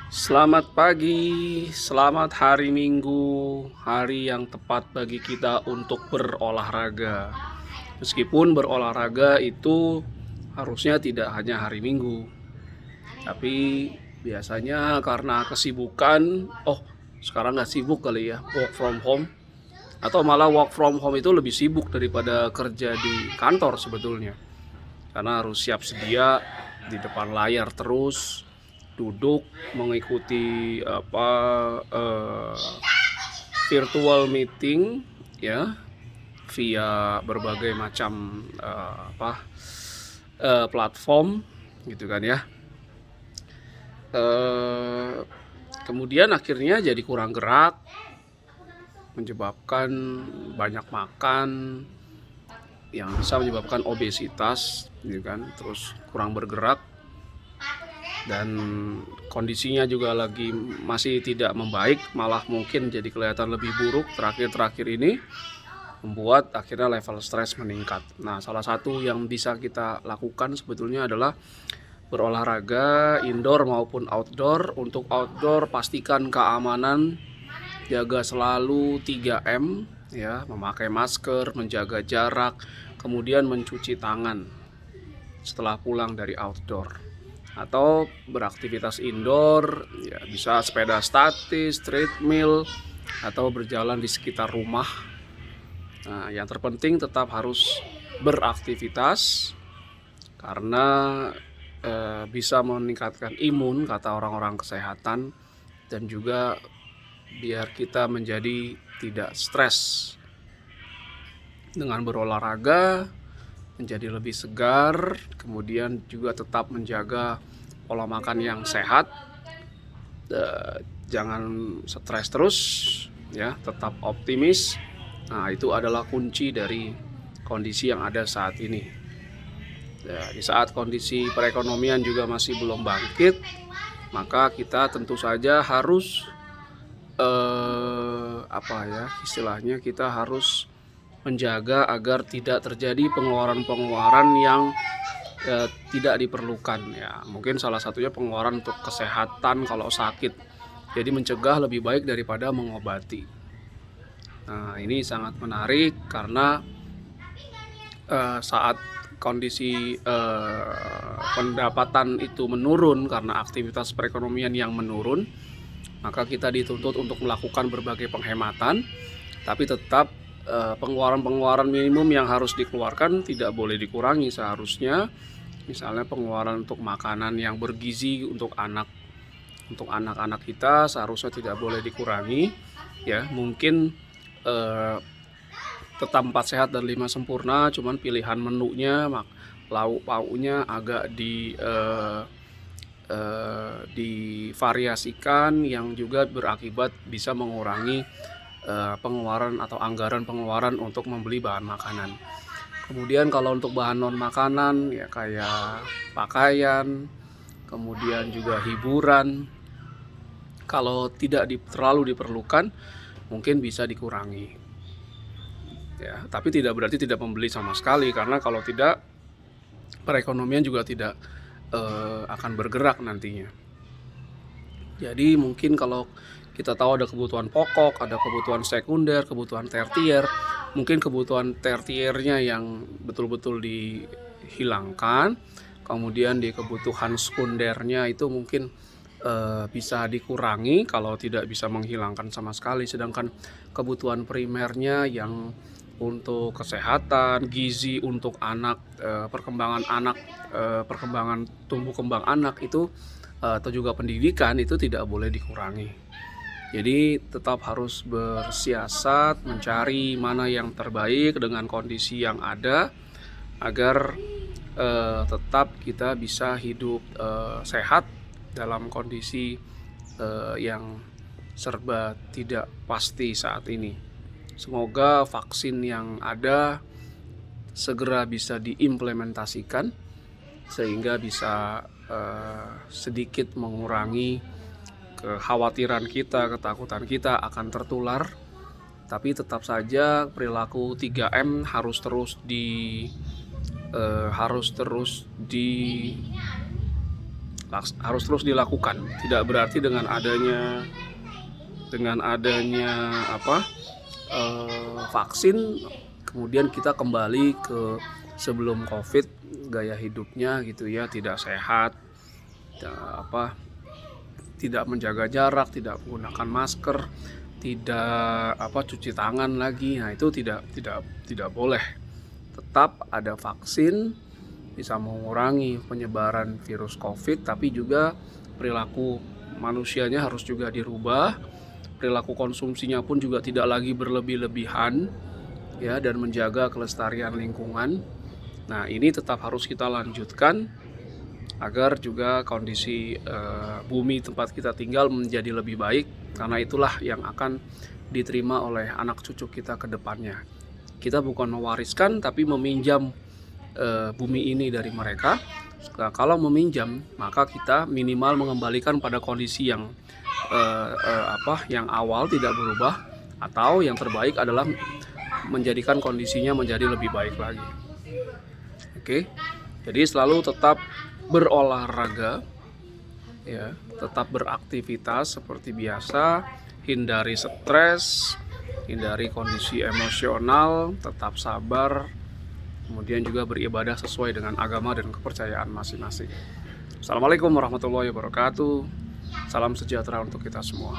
Selamat pagi, selamat hari Minggu, hari yang tepat bagi kita untuk berolahraga. Meskipun berolahraga itu harusnya tidak hanya hari Minggu, tapi biasanya karena kesibukan, sekarang nggak sibuk kali ya, work from home, atau malah work from home itu lebih sibuk daripada kerja di kantor sebetulnya. Karena harus siap sedia di depan layar terus, duduk mengikuti virtual meeting ya, via berbagai macam platform gitu kan ya. Kemudian akhirnya jadi kurang gerak, menyebabkan banyak makan yang bisa menyebabkan obesitas gitu kan, terus kurang bergerak, dan kondisinya juga lagi masih tidak membaik, malah mungkin jadi kelihatan lebih buruk terakhir-terakhir ini, membuat akhirnya level stres meningkat. Nah, salah satu yang bisa kita lakukan sebetulnya adalah berolahraga indoor maupun outdoor. Untuk outdoor pastikan keamanan, jaga selalu 3M ya, memakai masker, menjaga jarak, kemudian mencuci tangan setelah pulang dari outdoor. Atau beraktivitas indoor ya, bisa sepeda statis, treadmill, atau berjalan di sekitar rumah. Nah, yang terpenting tetap harus beraktivitas karena bisa meningkatkan imun kata orang-orang kesehatan, dan juga biar kita menjadi tidak stres. Dengan berolahraga menjadi lebih segar, kemudian juga tetap menjaga pola makan yang sehat, jangan stres terus ya, tetap optimis. Nah, itu adalah kunci dari kondisi yang ada saat ini ya. Di saat kondisi perekonomian juga masih belum bangkit, maka kita tentu saja harus istilahnya kita harus menjaga agar tidak terjadi pengeluaran-pengeluaran yang tidak diperlukan ya. Mungkin salah satunya pengeluaran untuk kesehatan kalau sakit. Jadi mencegah lebih baik daripada mengobati. Nah, ini sangat menarik karena saat kondisi pendapatan itu menurun karena aktivitas perekonomian yang menurun, maka kita dituntut untuk melakukan berbagai penghematan, tapi tetap pengeluaran-pengeluaran minimum yang harus dikeluarkan tidak boleh dikurangi seharusnya. Misalnya pengeluaran untuk makanan yang bergizi untuk anak-anak kita seharusnya tidak boleh dikurangi ya. Mungkin tetap 4 sehat dan 5 sempurna, cuman pilihan menunya, lauk pauknya agak divariasikan, yang juga berakibat bisa mengurangi pengeluaran atau anggaran pengeluaran untuk membeli bahan makanan. Kemudian kalau untuk bahan non makanan ya, kayak pakaian, kemudian juga hiburan, kalau tidak terlalu diperlukan mungkin bisa dikurangi ya. Tapi tidak berarti tidak membeli sama sekali, karena kalau tidak, perekonomian juga tidak akan bergerak nantinya. Jadi mungkin kalau kita tahu ada kebutuhan pokok, ada kebutuhan sekunder, kebutuhan tertier, mungkin kebutuhan tertiernya yang betul-betul dihilangkan, kemudian di kebutuhan sekundernya itu mungkin bisa dikurangi kalau tidak bisa menghilangkan sama sekali. Sedangkan kebutuhan primernya yang untuk kesehatan, gizi untuk anak, perkembangan anak, perkembangan tumbuh kembang anak itu, atau juga pendidikan, itu tidak boleh dikurangi. Jadi tetap harus bersiasat mencari mana yang terbaik dengan kondisi yang ada, agar tetap kita bisa hidup sehat dalam kondisi yang serba tidak pasti saat ini. Semoga vaksin yang ada segera bisa diimplementasikan sehingga bisa sedikit mengurangi kekhawatiran kita, ketakutan kita akan tertular. Tapi tetap saja perilaku 3M harus terus harus terus dilakukan. Tidak berarti dengan adanya vaksin kemudian kita kembali ke sebelum COVID, gaya hidupnya gitu ya, tidak sehat, tidak menjaga jarak, tidak menggunakan masker, tidak cuci tangan lagi. Nah, itu tidak boleh. Tetap ada vaksin bisa mengurangi penyebaran virus COVID, tapi juga perilaku manusianya harus juga dirubah. Perilaku konsumsinya pun juga tidak lagi berlebih-lebihan ya, dan menjaga kelestarian lingkungan. Nah, ini tetap harus kita lanjutkan agar juga kondisi bumi tempat kita tinggal menjadi lebih baik, karena itulah yang akan diterima oleh anak cucu kita ke depannya. Kita bukan mewariskan tapi meminjam bumi ini dari mereka. Nah, kalau meminjam maka kita minimal mengembalikan pada kondisi yang awal, tidak berubah, atau yang terbaik adalah menjadikan kondisinya menjadi lebih baik lagi. Oke. Jadi selalu tetap berolahraga ya, tetap beraktivitas seperti biasa, hindari stres, hindari kondisi emosional, tetap sabar, kemudian juga beribadah sesuai dengan agama dan kepercayaan masing-masing. Assalamualaikum warahmatullahi wabarakatuh. Salam sejahtera untuk kita semua.